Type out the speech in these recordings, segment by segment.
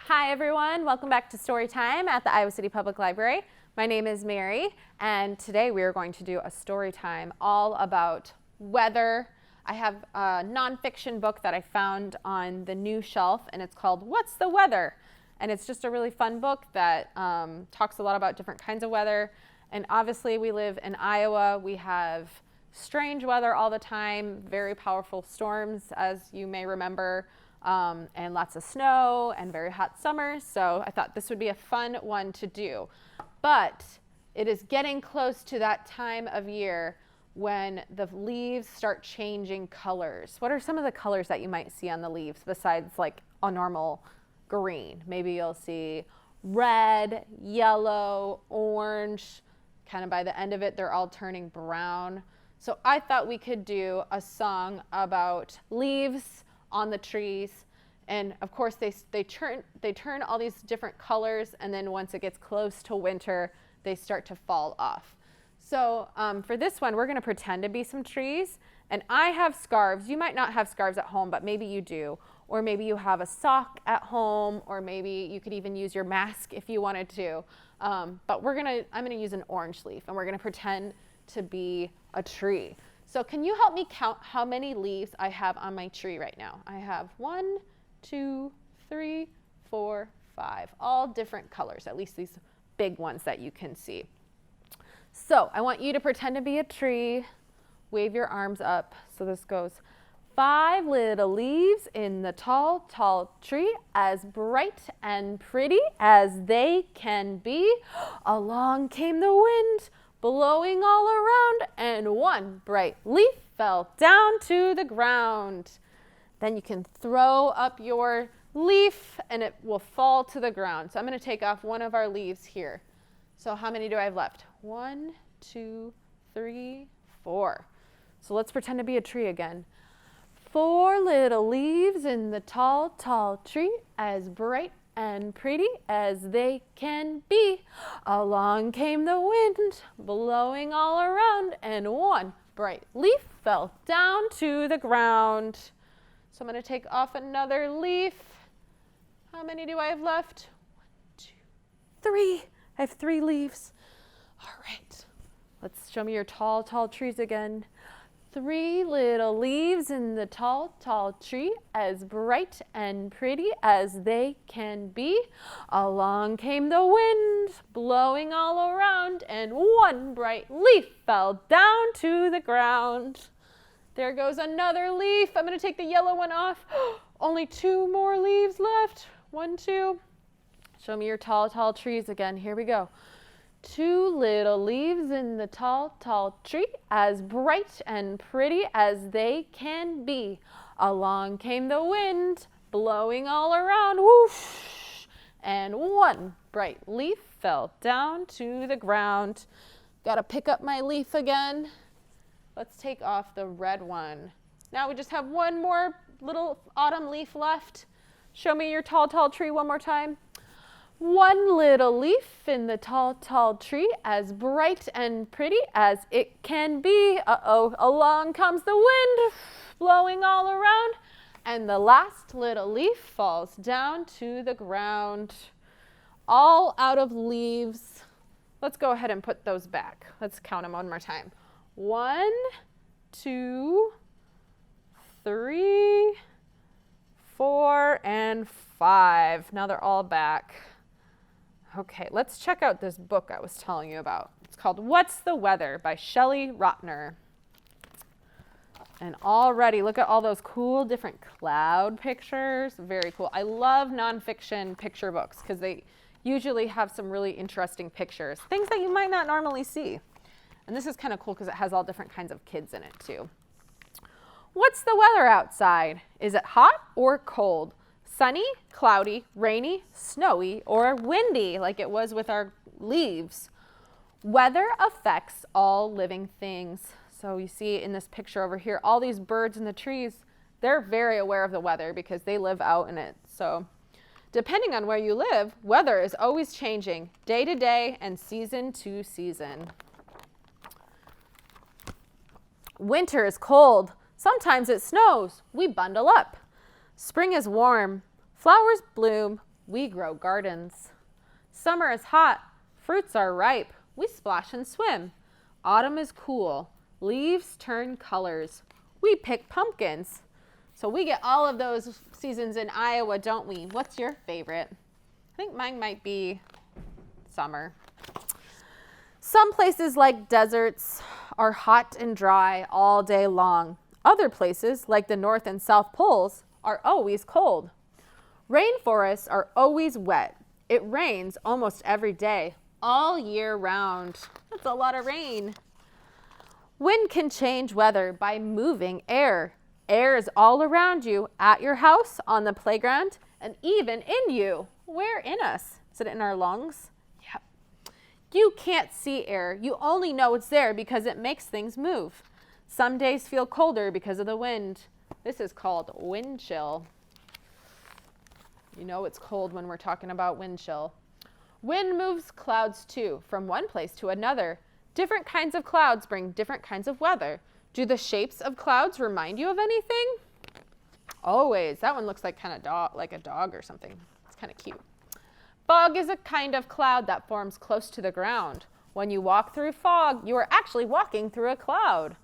Hi everyone, welcome back to Storytime at the Iowa City Public Library. My name is Mary, and today we are going to do a story time all about weather. I have a nonfiction book that I found on the new shelf, and it's called What's the Weather? And it's just a really fun book that talks a lot about different kinds of weather. And obviously we live in Iowa. We have strange weather all the time, very powerful storms, as you may remember. And lots of snow and very hot summers. So I thought this would be a fun one to do. But it is getting close to that time of year when the leaves start changing colors. What are some of the colors that you might see on the leaves besides like a normal green? Maybe you'll see red, yellow, orange. Kind of by the end of it, they're all turning brown. So I thought we could do a song about leaves on the trees, and of course they turn all these different colors, and then once it gets close to winter they start to fall off. So for this one we're going to pretend to be some trees, and I have scarves. You might not have scarves at home, but maybe you do, or maybe you have a sock at home, or maybe you could even use your mask if you wanted to, but I'm going to use an orange leaf, and we're going to pretend to be a tree. So can you help me count how many leaves I have on my tree right now? I have 1, 2, 3, 4, 5, all different colors, at least these big ones that you can see. So I want you to pretend to be a tree. Wave your arms up. So this goes, 5 little leaves in the tall, tall tree, as bright and pretty as they can be. Along came the wind, blowing all around, and one bright leaf fell down to the ground. Then you can throw up your leaf and it will fall to the ground. So I'm going to take off one of our leaves here. So how many do I have left? 1, 2, 3, 4. So let's pretend to be a tree again. 4 little leaves in the tall, tall tree, as bright and pretty as they can be. Along came the wind, blowing all around, and one bright leaf fell down to the ground. So I'm going to take off another leaf. How many do I have left? 1, 2, 3. I have 3 leaves. All right. Let's show me your tall, tall trees again. 3 little leaves in the tall, tall tree, as bright and pretty as they can be. Along came the wind, blowing all around, and one bright leaf fell down to the ground. There goes another leaf. I'm going to take the yellow one off. Only 2 more leaves left. 1, 2. Show me your tall, tall trees again. Here we go. 2 little leaves in the tall, tall tree, as bright and pretty as they can be. Along came the wind, blowing all around, whoosh, and one bright leaf fell down to the ground. Gotta pick up my leaf again. Let's take off the red one. Now we just have one more little autumn leaf left. Show me your tall, tall tree one more time. 1 little leaf in the tall, tall tree, as bright and pretty as it can be. Uh-oh, along comes the wind, blowing all around, and the last little leaf falls down to the ground. All out of leaves. Let's go ahead and put those back. Let's count them one more time. 1, 2, 3, 4, and 5. Now they're all back. Okay, let's check out this book I was telling you about. It's called What's the Weather by Shelley Rotner. And already, look at all those cool different cloud pictures. Very cool. I love nonfiction picture books because they usually have some really interesting pictures, things that you might not normally see. And this is kind of cool because it has all different kinds of kids in it too. What's the weather outside? Is it hot or cold? Sunny, cloudy, rainy, snowy, or windy, like it was with our leaves? Weather affects all living things. So you see in this picture over here, all these birds in the trees, they're very aware of the weather because they live out in it. So depending on where you live, weather is always changing day to day and season to season. Winter is cold. Sometimes it snows. We bundle up. Spring is warm. Flowers bloom. we grow gardens. Summer is hot, fruits are ripe, we splash and swim. Autumn is cool, leaves turn colors, we pick pumpkins. So we get all of those seasons in Iowa, don't we? What's your favorite? I think mine might be summer. Some places like deserts are hot and dry all day long. Other places, like the North and South Poles, are always cold. Rainforests are always wet. It rains almost every day, all year round. That's a lot of rain. Wind can change weather by moving air. Air is all around you, at your house, on the playground, and even in you. Where in us? Is it in our lungs? Yep. You can't see air. You only know it's there because it makes things move. Some days feel colder because of the wind. This is called wind chill. You know it's cold when we're talking about wind chill. Wind moves clouds too, from one place to another. Different kinds of clouds bring different kinds of weather. Do the shapes of clouds remind you of anything? Always. That one looks like like a dog or something. It's kind of cute. Fog is a kind of cloud that forms close to the ground. When you walk through fog, you are actually walking through a cloud.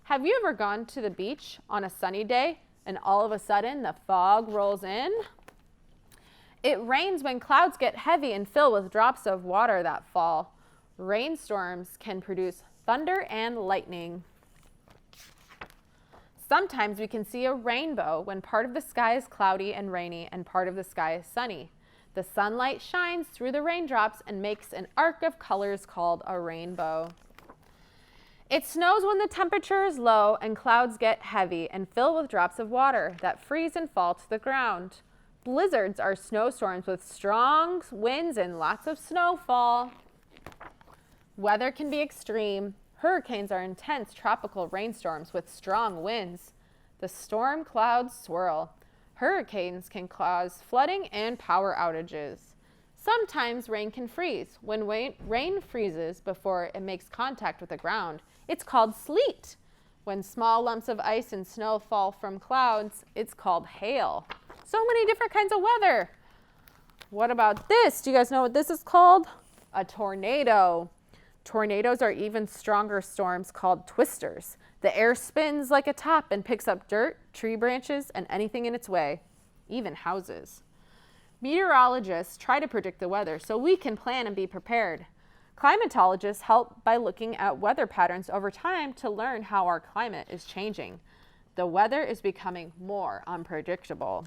Have you ever gone to the beach on a sunny day and all of a sudden the fog rolls in? It rains when clouds get heavy and fill with drops of water that fall. Rainstorms can produce thunder and lightning. Sometimes we can see a rainbow when part of the sky is cloudy and rainy and part of the sky is sunny. The sunlight shines through the raindrops and makes an arc of colors called a rainbow. It snows when the temperature is low and clouds get heavy and fill with drops of water that freeze and fall to the ground. Blizzards are snowstorms with strong winds and lots of snowfall. Weather can be extreme. Hurricanes are intense tropical rainstorms with strong winds. The storm clouds swirl. Hurricanes can cause flooding and power outages. Sometimes rain can freeze. When rain freezes before it makes contact with the ground, it's called sleet. When small lumps of ice and snow fall from clouds, it's called hail. So many different kinds of weather. What about this? Do you guys know what this is called? A tornado. Tornadoes are even stronger storms called twisters. The air spins like a top and picks up dirt, tree branches, and anything in its way, even houses. Meteorologists try to predict the weather so we can plan and be prepared. Climatologists help by looking at weather patterns over time to learn how our climate is changing. The weather is becoming more unpredictable.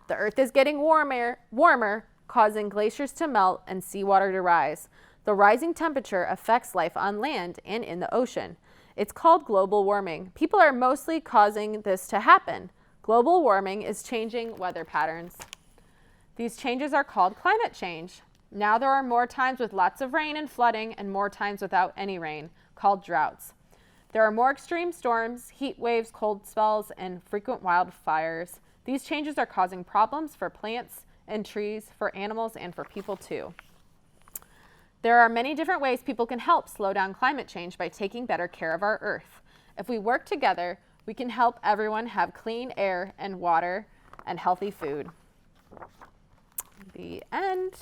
The earth is getting warmer, causing glaciers to melt and seawater to rise. The rising temperature affects life on land and in the ocean. It's called global warming. People are mostly causing this to happen. Global warming is changing weather patterns. These changes are called climate change. Now there are more times with lots of rain and flooding and more times without any rain, called droughts. There are more extreme storms, heat waves, cold spells, and frequent wildfires. These changes are causing problems for plants and trees, for animals, and for people too. There are many different ways people can help slow down climate change by taking better care of our earth. If we work together, we can help everyone have clean air and water and healthy food. The end.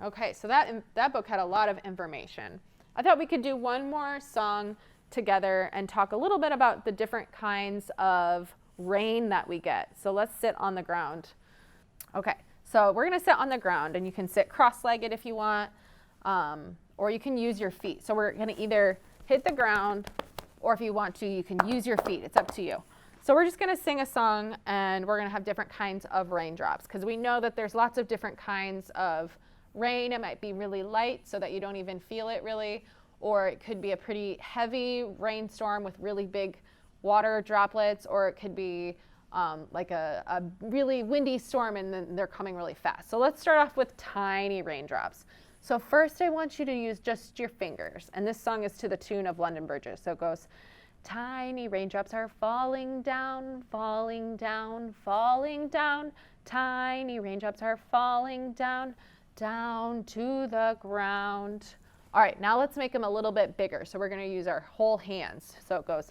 Okay, so that book had a lot of information. I thought we could do one more song together and talk a little bit about the different kinds of rain that we get. So let's sit on the ground. Okay, so we're gonna sit on the ground, and you can sit cross-legged if you want, or you can use your feet. So we're gonna either hit the ground, or if you want to, you can use your feet. It's up to you. So we're just gonna sing a song, and we're gonna have different kinds of raindrops, because we know that there's lots of different kinds of rain. It might be really light so that you don't even feel it really, or it could be a pretty heavy rainstorm with really big water droplets, or it could be like a really windy storm and then they're coming really fast. So let's start off with tiny raindrops. So first I want you to use just your fingers, and this song is to the tune of London Bridges. So it goes, tiny raindrops are falling down, falling down, falling down. Tiny raindrops are falling down, down to the ground. All right, now let's make them a little bit bigger. So we're gonna use our whole hands. So it goes,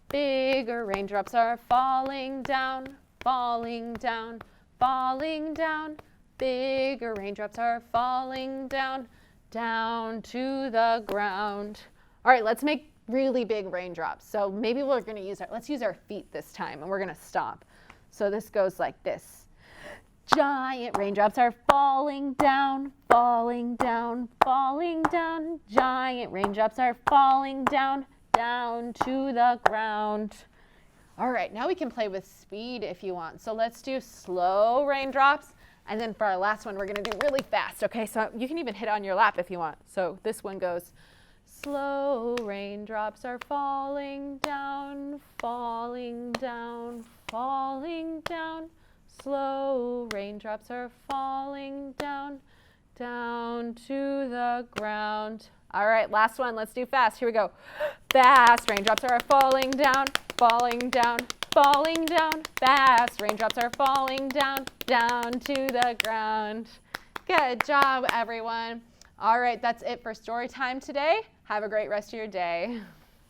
bigger raindrops are falling down, falling down, falling down. Bigger raindrops are falling down, down to the ground. All right, let's make really big raindrops. So maybe we're going to let's use our feet this time, and we're going to stop. So this goes like this. Giant raindrops are falling down, falling down, falling down. Giant raindrops are falling down, down to the ground. All right, now we can play with speed if you want. So let's do slow raindrops. And then for our last one, we're going to do really fast. Okay, so you can even hit on your lap if you want. So this one goes, slow raindrops are falling down, falling down, falling down. Slow raindrops are falling down, down to the ground. All right, last one. Let's do fast. Here we go. Fast raindrops are falling down, falling down, falling down. Fast raindrops are falling down, down to the ground. Good job, everyone. All right, that's it for story time today. Have a great rest of your day.